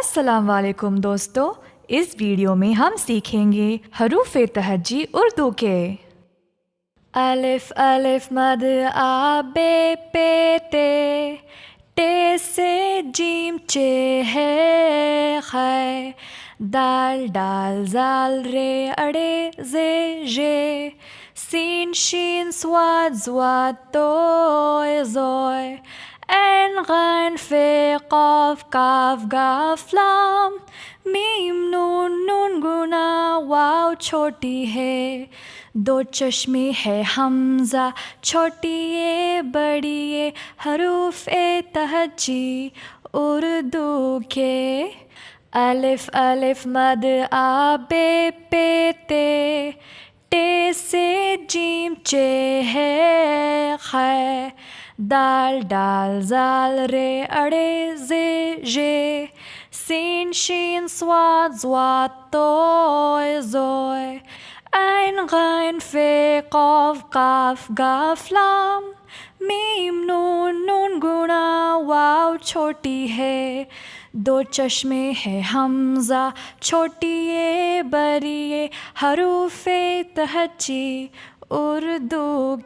अस्सलाम वालेकुम दोस्तों, इस वीडियो में हम सीखेंगे हरूफ तहज्जी उर्दू के। अलिफ अलिफ मद आ बे पे ते से जीम चे है खै, दाल डाल जाल रे अड़े जे जे, सीन शीन स्वाद ज़्वाद तोय ज़ोय, ऐन गैन फे क़ाफ काफ गाफ लाम, मीम नून नून गुना वाव छोटी है, दो चश्मे है हमज़ा छोटी ए बड़ी ए, हरूफ तहज्जी उर्दू के। अलिफ अलिफ मद आ बे पे ते से जीम चे है खै, दाल डाल जाल रे अड़े जे जे, सीन शीन स्वाद ज़्वाद तोय ज़ोय, ऐन गैन फे क़ाफ काफ गाफ लाम, मीम नून नून गुना वाव छोटी है, दो चश्मे है हमज़ा छोटी ए बड़ी ए, हरूफ तहज्जी उर्दू